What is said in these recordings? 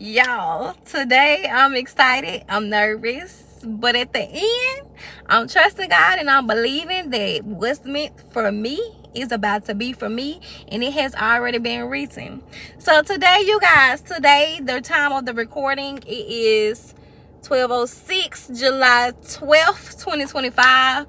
Y'all, today I'm excited, I'm nervous, but at the end, I'm trusting God and I'm believing that what's meant for me is about to be for me, and it has already been written. So today, you guys, the time of the recording, it is 12:06, July 12th, 2025.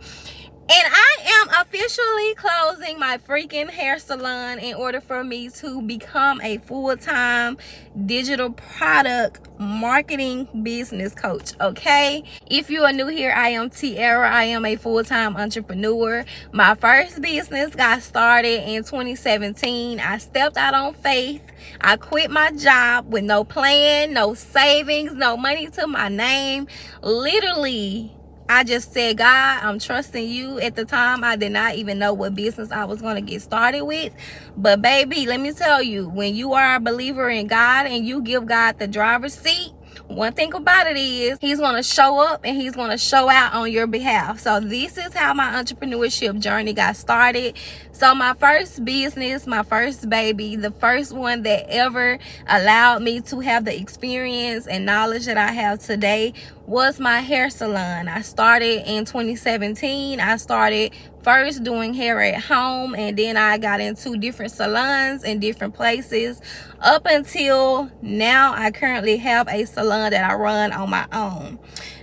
And I am officially closing my freaking hair salon in order for me to become a full-time digital product marketing business coach, okay? If you are new here, I am Teara. I am a full-time entrepreneur. My first business got started in 2017. I stepped out on faith. I quit my job with no plan, no savings, no money to my name. Literally, I just said, God, I'm trusting you. At the time, I did not even know what business I was going to get started with. But baby, let me tell you, when you are a believer in God and you give God the driver's seat, one thing about it is he's going to show up and he's going to show out on your behalf. So this is how my entrepreneurship journey got started. So my first business, my first baby, the first one that ever allowed me to have the experience and knowledge that I have today was my hair salon. I started in 2017. I started first doing hair at home, and then I got into different salons in different places up until now. I currently have a salon that I run on my own.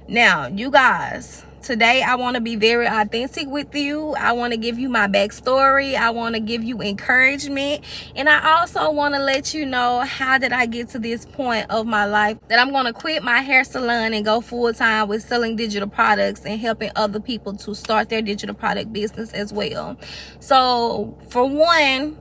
Now, you guys, today I want to be very authentic with you. I want to give you my backstory. I want to give you encouragement, and I also want to let you know how did I get to this point of my life that I'm going to quit my hair salon and go full-time with selling digital products and helping other people to start their digital product business as well. So for one,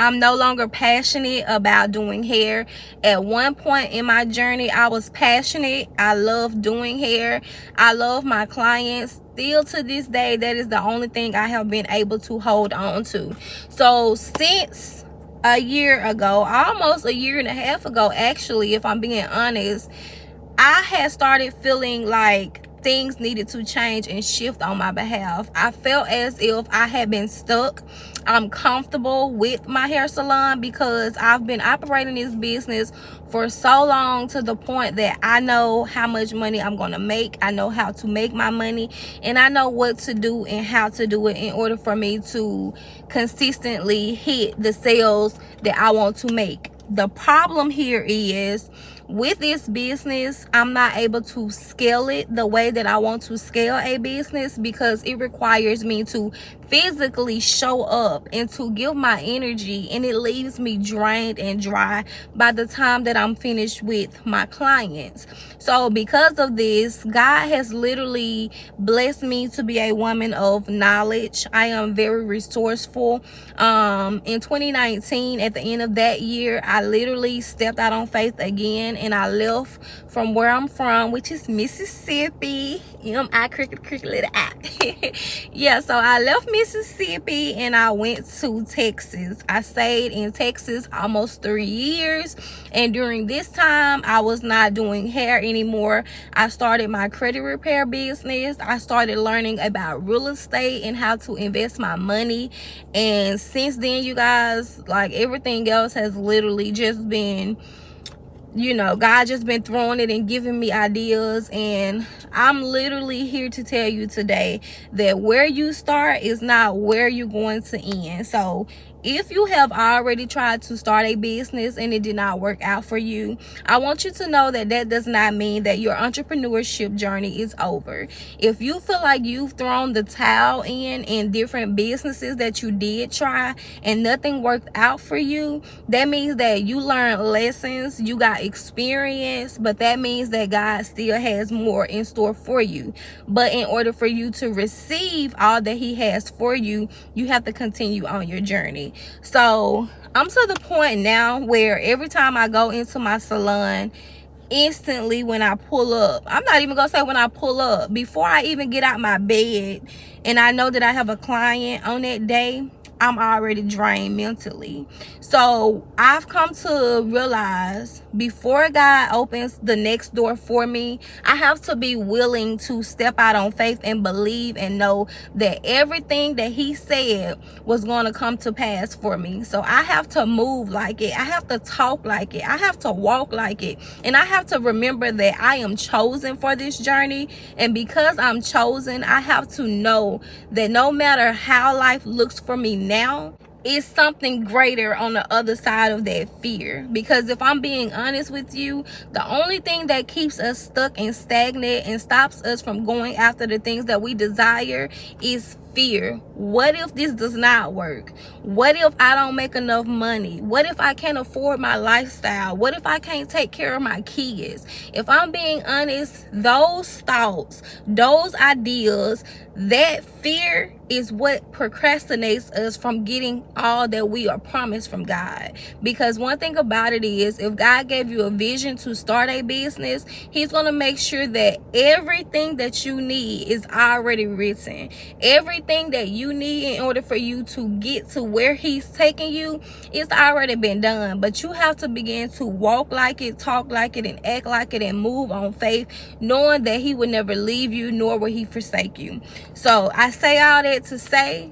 I'm no longer passionate about doing hair. At one point in my journey, I was passionate. I love doing hair. I love my clients. Still to this day, that is the only thing I have been able to hold on to. So since a year ago, almost a year and a half ago, actually, if I'm being honest, I had started feeling like things needed to change and shift on my behalf. I felt as if I had been stuck. I'm comfortable with my hair salon because I've been operating this business for so long, to the point that I know how much money I'm going to make. I know how to make my money, and I know what to do and how to do it in order for me to consistently hit the sales that I want to make. The problem here is, with this business, I'm not able to scale it the way that I want to scale a business, because it requires me to physically show up and to give my energy, and it leaves me drained and dry by the time that I'm finished with my clients. So because of this, God has literally blessed me to be a woman of knowledge. I am very resourceful. In 2019, at the end of that year, I literally stepped out on faith again, and I left from where I'm from, which is Mississippi. I cricket little I. Yeah, so I left Mississippi and I went to Texas. I stayed in Texas almost 3 years, and during this time I was not doing hair anymore. I started my credit repair business. I started learning about real estate and how to invest my money, and since then, you guys, like, everything else has literally just been, God just been throwing it and giving me ideas. And I'm literally here to tell you today that where you start is not where you're going to end. So if you have already tried to start a business and it did not work out for you, I want you to know that that does not mean that your entrepreneurship journey is over. If you feel like you've thrown the towel in different businesses that you did try and nothing worked out for you, that means that you learned lessons, you got experience, but that means that God still has more in store for you. But in order for you to receive all that he has for you, you have to continue on your journey. So I'm to the point now where every time I go into my salon, instantly when I pull up, I'm not even gonna say when I pull up, before I even get out my bed and I know that I have a client on that day, I'm already drained mentally. So I've come to realize before God opens the next door for me, I have to be willing to step out on faith and believe and know that everything that he said was going to come to pass for me. So I have to move like it. I have to talk like it. I have to walk like it. And I have to remember that I am chosen for this journey. And because I'm chosen, I have to know that no matter how life looks for me now, it's something greater on the other side of that fear. Because if I'm being honest with you, the only thing that keeps us stuck and stagnant and stops us from going after the things that we desire is fear. What if this does not work? What if I don't make enough money? What if I can't afford my lifestyle? What if I can't take care of my kids? If I'm being honest, those thoughts, those ideas, that fear is what procrastinates us from getting all that we are promised from God. Because one thing about it is, if God gave you a vision to start a business, he's going to make sure that everything that you need is already written. Everything that you need in order for you to get to where he's taking you, it's already been done. But you have to begin to walk like it, talk like it, and act like it, and move on faith, knowing that he would never leave you, nor will he forsake you. So I say all that to say,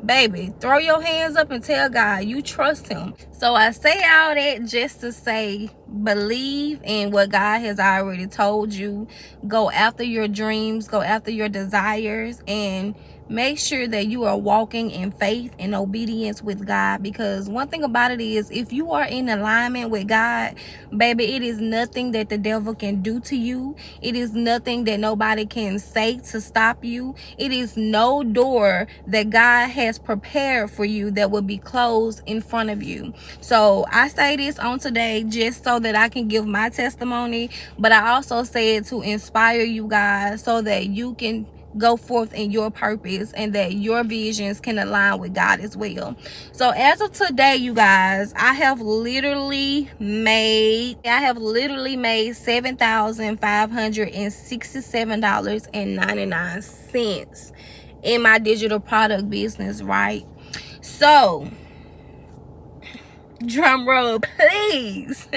baby, throw your hands up and tell God you trust him. So I say all that just to say, believe in what God has already told you. Go after your dreams, go after your desires, and make sure that you are walking in faith and obedience with God. Because one thing about it is, if you are in alignment with God, baby, it is nothing that the devil can do to you. It is nothing that nobody can say to stop you. It is no door that God has prepared for you that will be closed in front of you. So I say this on today just so that I can give my testimony, but I also say it to inspire you guys so that you can go forth in your purpose and that your visions can align with God as well. So as of today, you guys, I have literally made $7,567.99 in my digital product business, right? So drum roll please.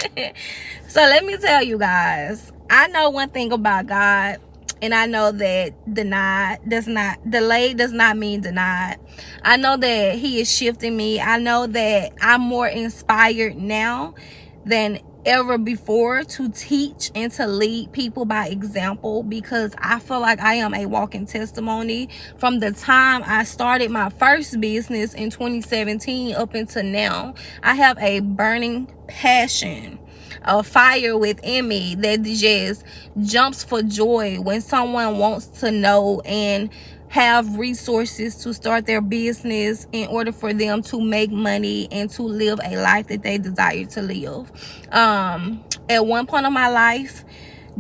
So let me tell you guys, I know one thing about God, and I know that delayed does not mean denied. I know that he is shifting me. I know that I'm more inspired now than ever before to teach and to lead people by example, because I feel like I am a walking testimony. From the time I started my first business in 2017 up until now, I have a burning passion, a fire within me that just jumps for joy when someone wants to know and have resources to start their business in order for them to make money and to live a life that they desire to live. At one point of my life,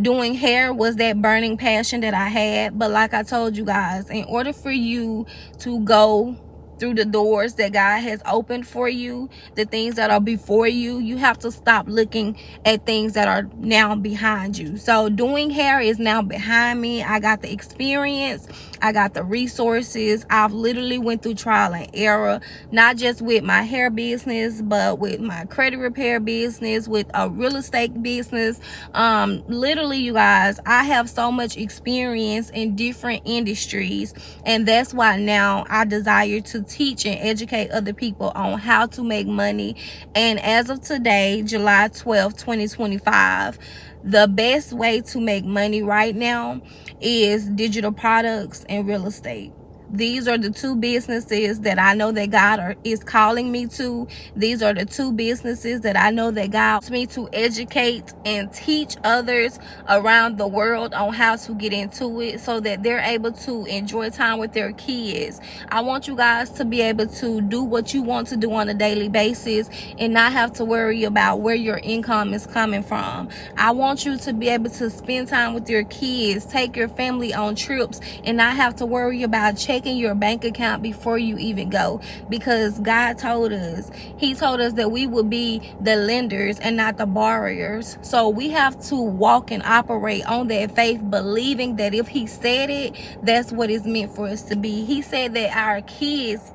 doing hair was that burning passion that I had. But like I told you guys, in order for you to go through the doors that God has opened for you, the things that are before you, you have to stop looking at things that are now behind you. So doing hair is now behind me. I got the experience, I got the resources. I've literally went through trial and error, not just with my hair business, but with my credit repair business, with a real estate business. Literally, you guys, I have so much experience in different industries, and that's why now I desire to teach and educate other people on how to make money. And as of today, July 12th, 2025, the best way to make money right now is digital products and real estate. These are the two businesses that I know that God is calling me to. These are the two businesses that I know that God wants me to educate and teach others around the world on how to get into it so that they're able to enjoy time with their kids. I want you guys to be able to do what you want to do on a daily basis and not have to worry about where your income is coming from. I want you to be able to spend time with your kids, take your family on trips, and not have to worry about checking checking your bank account before you even go, because God told us, he told us that we would be the lenders and not the borrowers. So we have to walk and operate on that faith, believing that if he said it, that's what it's meant for us to be. He said that our kids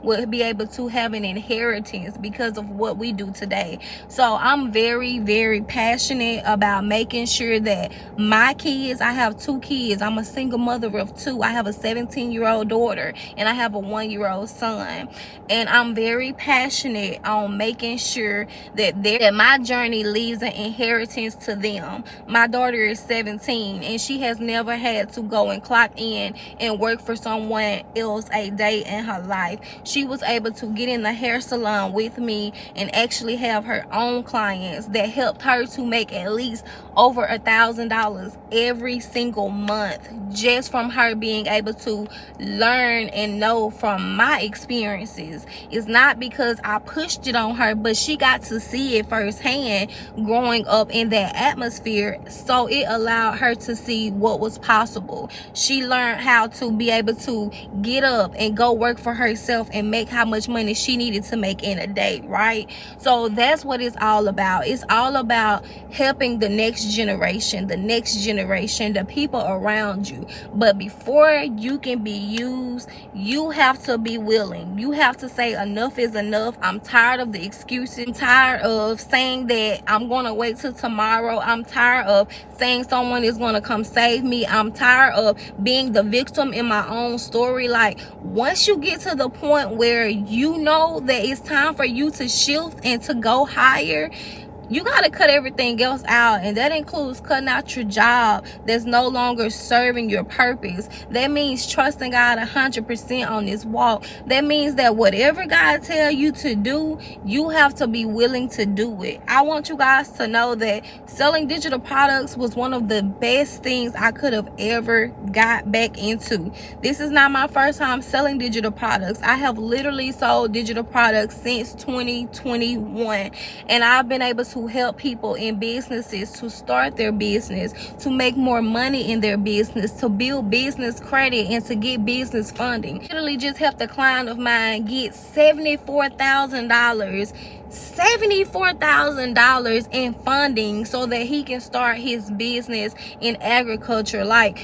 will be able to have an inheritance because of what we do today. So I'm very, very passionate about making sure that my kids, I have 2 kids. I'm a single mother of 2. I have a 17-year-old daughter and I have a 1-year-old son. And I'm very passionate on making sure that my journey leaves an inheritance to them. My daughter is 17 and she has never had to go and clock in and work for someone else a day in her life. She was able to get in the hair salon with me and actually have her own clients that helped her to make at least over $1,000 every single month, just from her being able to learn and know from my experiences. It's not because I pushed it on her, but she got to see it firsthand growing up in that atmosphere, so it allowed her to see what was possible. She learned how to be able to get up and go work for herself and make how much money she needed to make in a day, right? So that's what it's all about. It's all about helping the next generation, the people around you. But before you can be used, you have to be willing. You have to say enough is enough. I'm tired of the excuses. I'm tired of saying that I'm gonna wait till tomorrow. I'm tired of saying someone is gonna come save me. I'm tired of being the victim in my own story. Like, once you get to the point where you know that it's time for you to shift and to go higher, you got to cut everything else out, and that includes cutting out your job that's no longer serving your purpose. That means trusting God 100% on this walk. That means that whatever God tell you to do, you have to be willing to do it. I want you guys to know that selling digital products was one of the best things I could have ever got back into. This is not my first time selling digital products. I have literally sold digital products since 2021, and I've been able to help people in businesses to start their business, to make more money in their business, to build business credit, and to get business funding. Literally just helped a client of mine get $74,000 in funding so that he can start his business in agriculture. Like,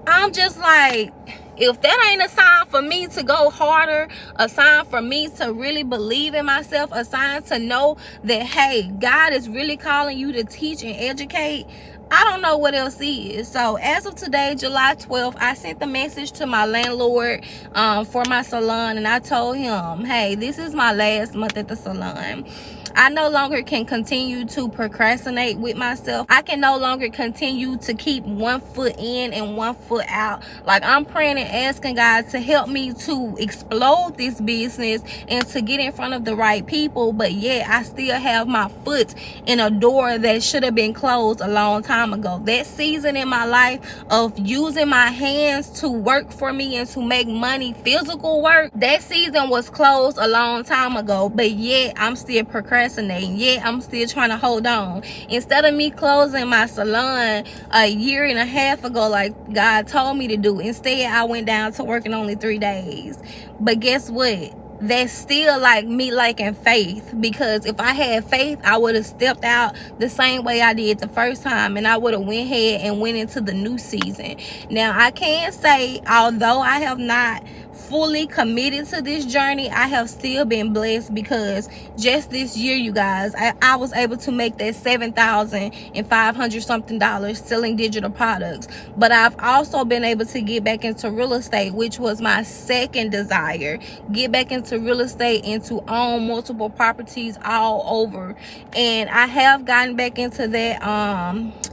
I'm just like, if that ain't a sign for me to go harder, a sign for me to really believe in myself, a sign to know that, hey, God is really calling you to teach and educate, I don't know what else is. So as of today, July 12th, I sent the message to my landlord for my salon, and I told him, hey, this is my last month at the salon. I no longer can continue to procrastinate with myself. I can no longer continue to keep one foot in and one foot out. Like, I'm praying and asking God to help me to explode this business and to get in front of the right people, but yet I still have my foot in a door that should have been closed a long time ago. That season in my life of using my hands to work for me and to make money, physical work, that season was closed a long time ago, but yet I'm still procrastinating. Yet I'm still trying to hold on. Instead of me closing my salon a year and a half ago like God told me to do, instead I went down to working only 3 days. But guess what? That's still like me lacking faith, because if I had faith, I would have stepped out the same way I did the first time, and I would have went ahead and went into the new season. Now, I can say, although I have not fully committed to this journey, I have still been blessed, because just this year, you guys, I was able to make that $7,500 something selling digital products. But I've also been able to get back into real estate, which was my second desire. Get back into real estate and to own multiple properties all over, and I have gotten back into that.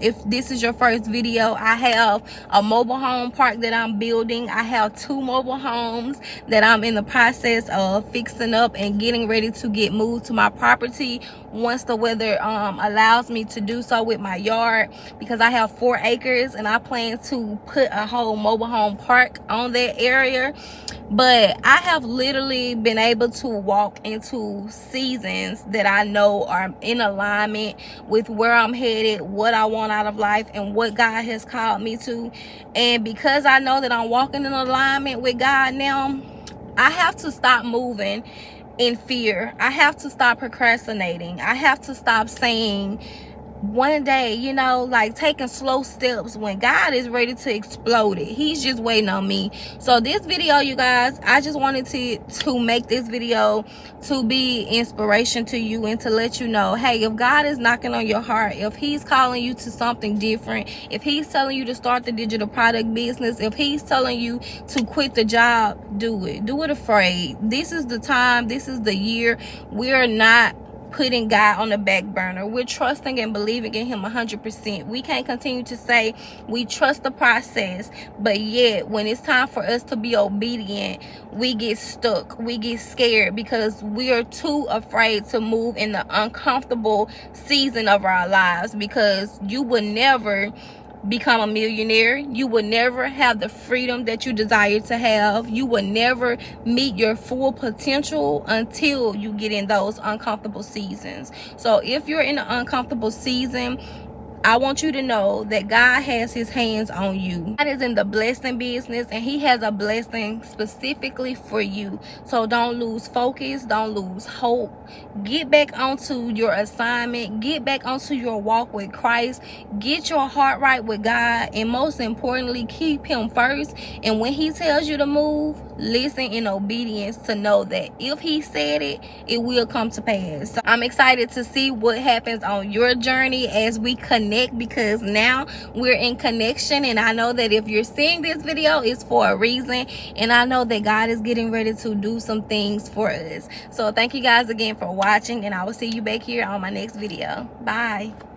If this is your first video, I have a mobile home park that I'm building. I have 2 mobile homes that I'm in the process of fixing up and getting ready to get moved to my property once the weather allows me to do so with my yard, because I have 4 acres and I plan to put a whole mobile home park on that area. But I have literally been been able to walk into seasons that I know are in alignment with where I'm headed, what I want out of life, and what God has called me to. And because I know that I'm walking in alignment with God now, I have to stop moving in fear. I have to stop procrastinating. I have to stop saying one day, you know, like taking slow steps when God is ready to explode it. He's just waiting on me. So this video, you guys, I just wanted to make this video to be inspiration to you and to let you know, hey, if God is knocking on your heart, if he's calling you to something different, if he's telling you to start the digital product business, if he's telling you to quit the job, do it. Do it afraid. This is the time. This is the year. We're not putting God on the back burner. We're trusting and believing in him 100%. We can't continue to say we trust the process, but yet when it's time for us to be obedient, we get stuck. We get scared because we are too afraid to move in the uncomfortable season of our lives, because you would never become a millionaire. You will never have the freedom that you desire to have. You will never meet your full potential until you get in those uncomfortable seasons. So if you're in an uncomfortable season, I want you to know that God has his hands on you. God is in the blessing business, and he has a blessing specifically for you. So don't lose focus. Don't lose hope. Get back onto your assignment. Get back onto your walk with Christ. Get your heart right with God. And most importantly, keep him first. And when he tells you to move, listen in obedience to know that if he said it, it will come to pass. So I'm excited to see what happens on your journey as we connect, because now we're in connection, and I know that if you're seeing this video, it's for a reason, and I know that God is getting ready to do some things for us. So thank you guys again for watching, and I will see you back here on my next video. Bye.